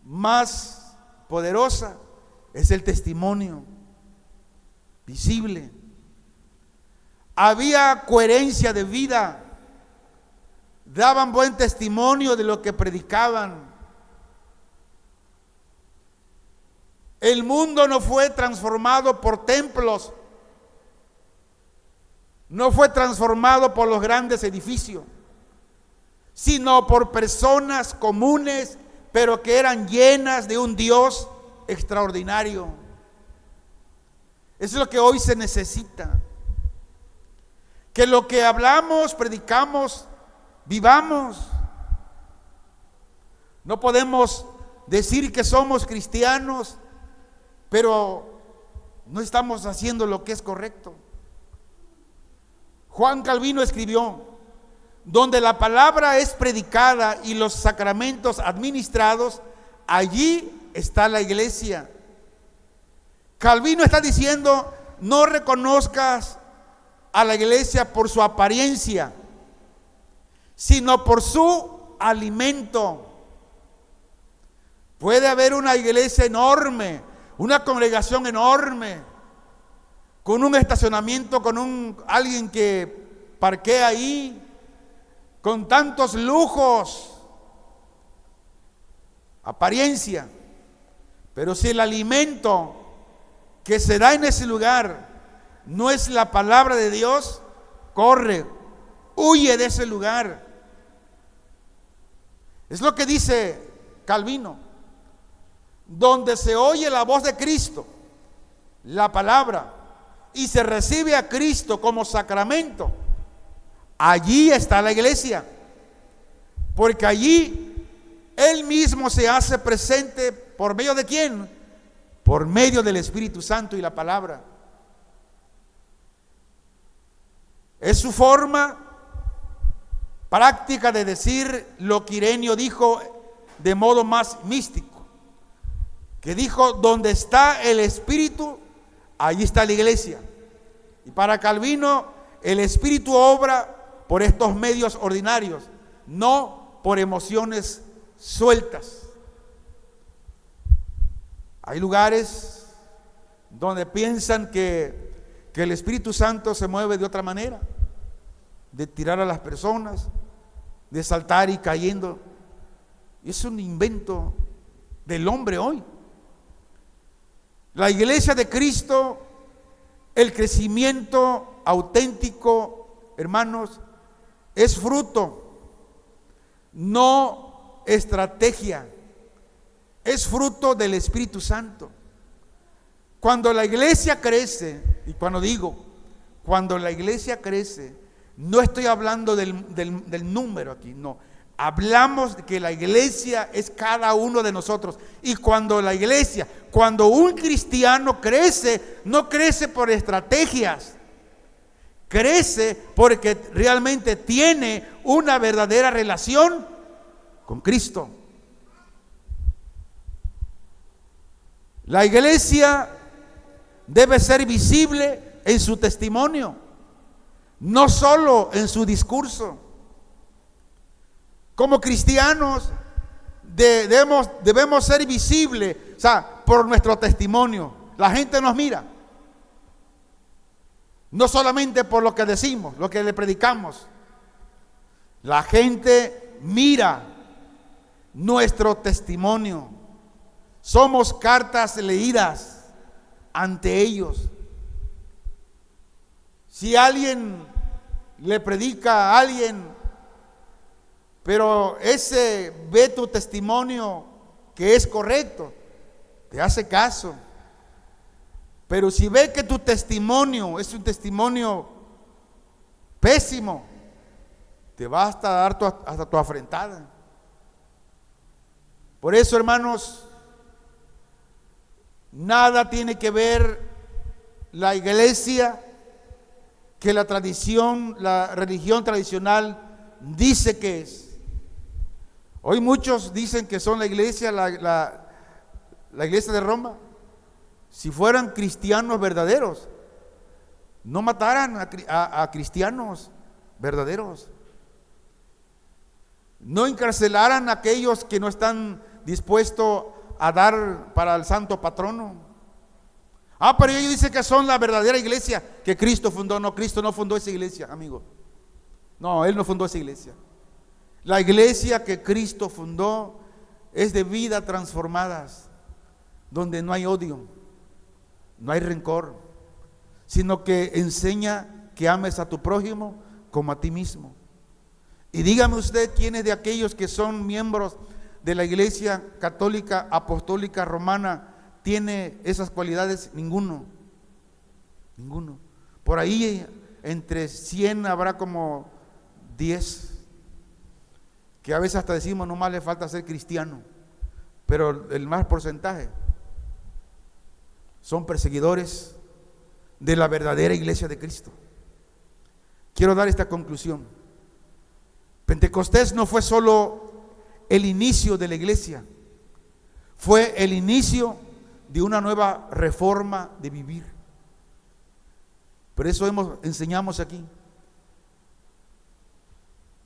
más poderosa es el testimonio visible. Había coherencia de vida, daban buen testimonio de lo que predicaban. El mundo no fue transformado por templos, no fue transformado por los grandes edificios, sino por personas comunes, pero que eran llenas de un Dios extraordinario. Eso es lo que hoy se necesita. Que lo que hablamos, predicamos, vivamos. No podemos decir que somos cristianos, pero no estamos haciendo lo que es correcto. Juan Calvino escribió: donde la palabra es predicada y los sacramentos administrados, allí está la iglesia. Calvino está diciendo: no reconozcas a la iglesia por su apariencia, sino por su alimento. Puede haber una iglesia enorme, una congregación enorme, con un estacionamiento, con alguien que parquea ahí, con tantos lujos, apariencia. Pero si el alimento que se da en ese lugar no es la palabra de Dios, corre, huye de ese lugar. Es lo que dice Calvino: donde se oye la voz de Cristo, la palabra, y se recibe a Cristo como sacramento, allí está la iglesia, porque allí Él mismo se hace presente. ¿Por medio de quién? Por medio del Espíritu Santo y la palabra. Es su forma práctica de decir lo que Ireneo dijo de modo más místico, que dijo: donde está el Espíritu, allí está la iglesia. Y para Calvino, el Espíritu obra por estos medios ordinarios, no por emociones sueltas. Hay lugares donde piensan que el Espíritu Santo se mueve de otra manera, de tirar a las personas, de saltar y cayendo. Es un invento del hombre hoy. La iglesia de Cristo, el crecimiento auténtico, hermanos, es fruto, no estrategia, es fruto del Espíritu Santo. Cuando la iglesia crece, y cuando la iglesia crece, no estoy hablando del número aquí, no. Hablamos de que la iglesia es cada uno de nosotros. Y cuando un cristiano crece, no crece por estrategias, crece porque realmente tiene una verdadera relación con Cristo. La iglesia debe ser visible en su testimonio, no solo en su discurso. Como cristianos debemos ser visibles, por nuestro testimonio. La gente nos mira, no solamente por lo que decimos, lo que le predicamos. La gente mira nuestro testimonio. Somos cartas leídas ante ellos. Si alguien le predica a alguien, pero ese ve tu testimonio que es correcto, te hace caso. Pero si ve que tu testimonio es un testimonio pésimo, te va hasta dar hasta tu afrentada. Por eso, hermanos, nada tiene que ver la iglesia que la tradición, la religión tradicional dice que es. Hoy muchos dicen que son la iglesia, la iglesia de Roma. Si fueran cristianos verdaderos, no mataran a cristianos verdaderos. no encarcelaran a aquellos que no están dispuestos a dar para el santo patrono. Pero ellos dicen que son la verdadera iglesia que Cristo fundó. No, Cristo no fundó esa iglesia, amigo. No, Él no fundó esa iglesia. La iglesia que Cristo fundó es de vidas transformadas, donde no hay odio, no hay rencor, sino que enseña que ames a tu prójimo como a ti mismo. Y dígame usted, ¿quiénes de aquellos que son miembros de la iglesia católica apostólica romana tiene esas cualidades? Ninguno. Por ahí entre 100 habrá como 10 que a veces hasta decimos nomás le falta ser cristiano, pero el más porcentaje son perseguidores de la verdadera iglesia de Cristo. Quiero dar esta conclusión. Pentecostés no fue solo el inicio de la iglesia, fue el inicio de una nueva reforma de vivir. Por eso enseñamos aquí.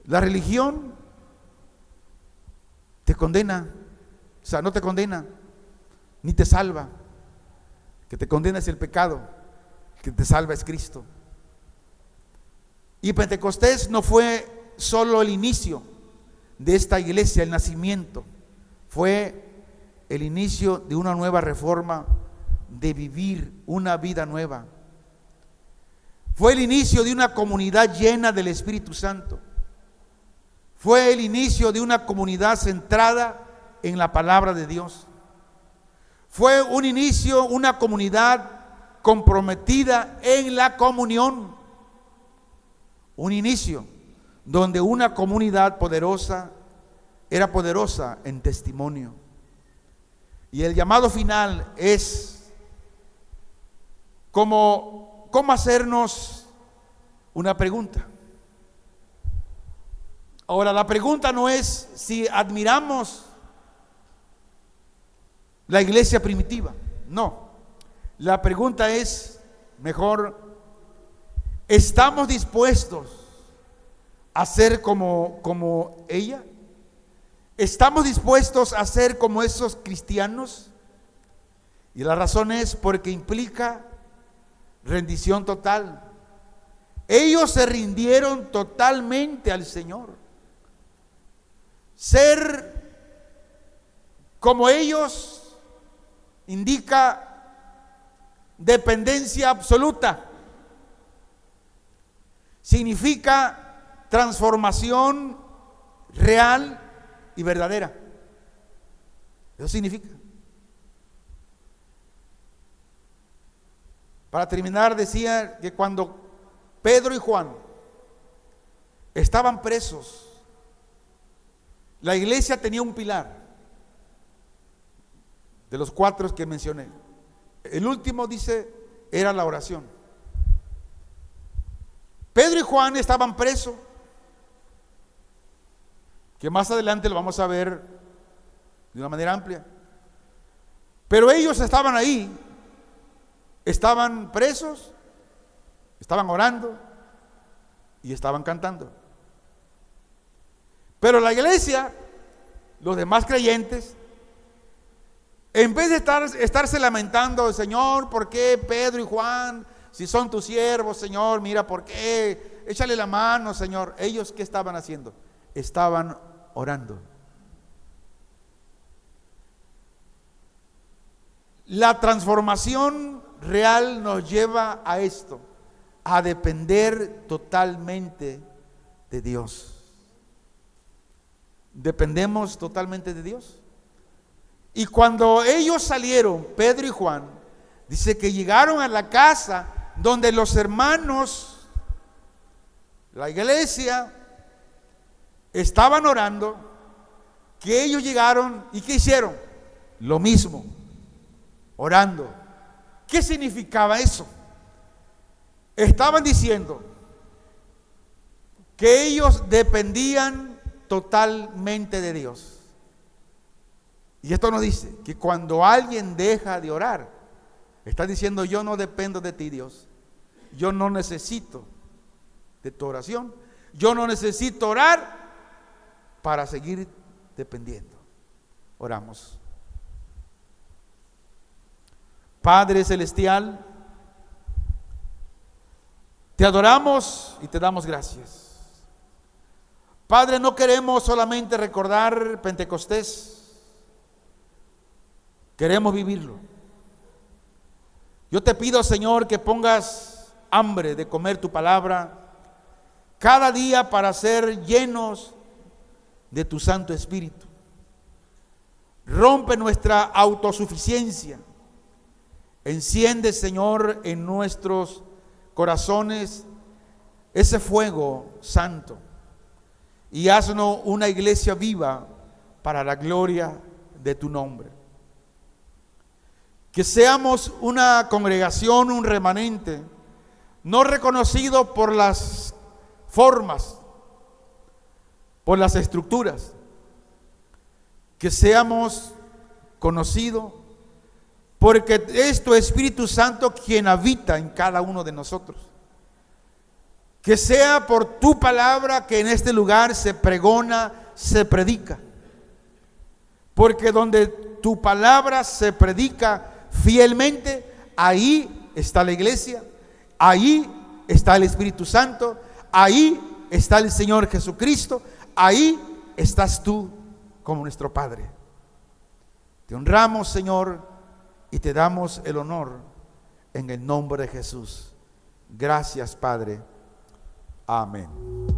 La religión te condena, o sea, no te condena, ni te salva. Que te condena es el pecado, que te salva es Cristo. Y Pentecostés no fue solo el inicio de esta iglesia, el nacimiento, fue el inicio de una nueva reforma de vivir una vida nueva. Fue el inicio de una comunidad llena del Espíritu Santo. Fue el inicio de una comunidad centrada en la palabra de Dios. Fue un inicio, una comunidad comprometida en la comunión. Un inicio donde una comunidad poderosa era poderosa en testimonio. Y el llamado final es cómo hacernos una pregunta. Ahora, la pregunta no es si admiramos la iglesia primitiva, no. La pregunta es, mejor, ¿estamos dispuestos a ser como ella? ¿Estamos dispuestos a ser como esos cristianos? Y la razón es porque implica rendición total. Ellos se rindieron totalmente al Señor. Ser como ellos indica dependencia absoluta. Significa transformación real y verdadera. Eso significa. Para terminar, decía que cuando Pedro y Juan estaban presos, la iglesia tenía un pilar de los 4 que mencioné. El último, dice, era la oración. Pedro y Juan estaban presos, que más adelante lo vamos a ver de una manera amplia. Pero ellos estaban ahí, estaban presos, estaban orando y estaban cantando. Pero la iglesia, los demás creyentes, en vez de estarse lamentando, Señor, ¿por qué Pedro y Juan? Si son tus siervos, Señor, mira, ¿por qué? Échale la mano, Señor. Ellos, ¿qué estaban haciendo? Estaban orando. La transformación real nos lleva a esto, a depender totalmente de Dios. Dependemos totalmente de Dios. Y cuando ellos salieron, Pedro y Juan, dice que llegaron a la casa donde los hermanos, la iglesia, estaban orando, que ellos llegaron y ¿qué hicieron? Lo mismo, orando. ¿Qué significaba eso? Estaban diciendo que ellos dependían totalmente de Dios. Y esto nos dice que cuando alguien deja de orar, está diciendo: yo no dependo de ti, Dios. Yo no necesito de tu oración. Yo no necesito orar para seguir dependiendo. Oramos. Padre Celestial, te adoramos y te damos gracias. Padre, no queremos solamente recordar Pentecostés, queremos vivirlo. Yo te pido, Señor, que pongas hambre de comer tu palabra cada día para ser llenos de tu Santo Espíritu. Rompe nuestra autosuficiencia. Enciende, Señor, en nuestros corazones ese fuego santo y haznos una iglesia viva para la gloria de tu nombre. Que seamos una congregación, un remanente, no reconocido por las formas, por las estructuras. Que seamos conocidos porque es tu Espíritu Santo quien habita en cada uno de nosotros. Que sea por tu palabra que en este lugar se pregona, se predica. Porque donde tu palabra se predica fielmente, ahí está la iglesia, ahí está el Espíritu Santo, ahí está el Señor Jesucristo, ahí estás tú como nuestro Padre. Te honramos, Señor, y te damos el honor en el nombre de Jesús. Gracias, Padre. Amén.